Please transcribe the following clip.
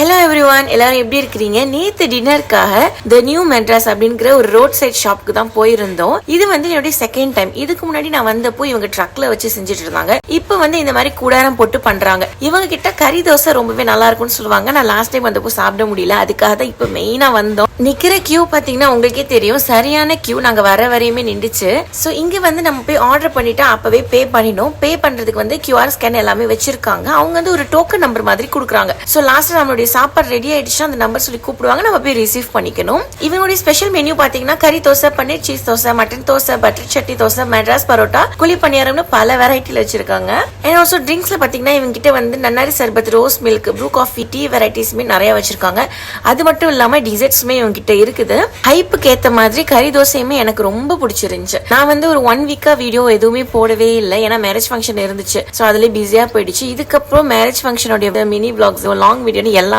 Hello everyone, எல்லாரும் எப்படி இருக்கிறீங்க? நேத்து டின்னருக்காக த நியூ மெட்ராஸ் அப்படிங்கிற ஒரு ரோட் சைட் ஷாப்புக்கு தான் போயிருந்தோம். இது வந்து என்னுடைய செகண்ட் டைம். இதுக்கு முன்னாடி நான் வந்தப்போ இவங்க ட்ரக்ல வச்சு செஞ்சுட்டு இருந்தாங்க. இப்போ வந்து இந்த மாதிரி கூடாரம் போட்டு பண்றாங்க. இவங்க கிட்ட கறி தோசை ரொம்பவே நல்லா இருக்கும்னு சொல்லுவாங்க. நான் லாஸ்ட் டைம் வந்தப்போ சாப்பிட முடியல, அதுக்காக தான் இப்போ மெயினா வந்தோம். நிக்கிற கியூ பாத்தீங்கன்னா உங்களுக்கே தெரியும், சரியான கியூ. நாங்க வர வரையுமே நின்றுச்சு. சோ இங்க வந்து நம்ம போய் ஆர்டர் பண்ணிட்டா அப்பவே பே பண்ணினோம். பே பண்றதுக்கு வந்து கியூஆர் ஸ்கேன் எல்லாமே வச்சிருக்காங்க. அவங்க வந்து ஒரு டோக்கன் நம்பர் மாதிரி கொடுக்குறாங்க. சோ லாஸ்ட் நம்மளுடைய சாப்பாடு ரெடி ஆயிடுச்சு, அந்த நம்பர் சொல்லி கூப்பிடுவாங்க, நம்ம போய் ரிசீவ் பண்ணிக்கணும். இவங்களுடைய ஸ்பெஷல் மெனு பாத்தீங்கன்னா கறி dosa, paneer cheese dosa, mutton dosa, butter chutney dosa, Madras parotta, குழி பணியாரம்னு பல வெரைட்டில வச்சிருக்காங்க. அண்ட் ஆல்சோ ட்ரிங்க்ஸ்ல பாத்தீங்கன்னா இவங்க கிட்ட வந்து நன்னாரி சர்பத், rose milk, Bru coffee, tea வெரைட்டிஸ்மே நிறைய வச்சிருக்காங்க. அது மட்டும் இல்லாம டிசர்ட்ஸ்மே இவங்க கிட்ட இருக்குது. ஹைப்புக்கு ஏத்த மாதிரி கறி தோசையுமே எனக்கு ரொம்ப பிடிச்சிருந்துச்சு. நான் வந்து ஒரு 1 வீக்கா வீடியோ எதுவுமே போடவே இல்லை, ஏன்னா மேரேஜ் ஃபங்க்ஷன் இருந்துச்சு. சோ அதுல பிஸியா போயிடுச்சு. இதுக்கப்புறம் மேரேஜ் ஃபங்க்ஷனோட மினி விளாக்ஸ், லாங் வீடியோ எல்லாம்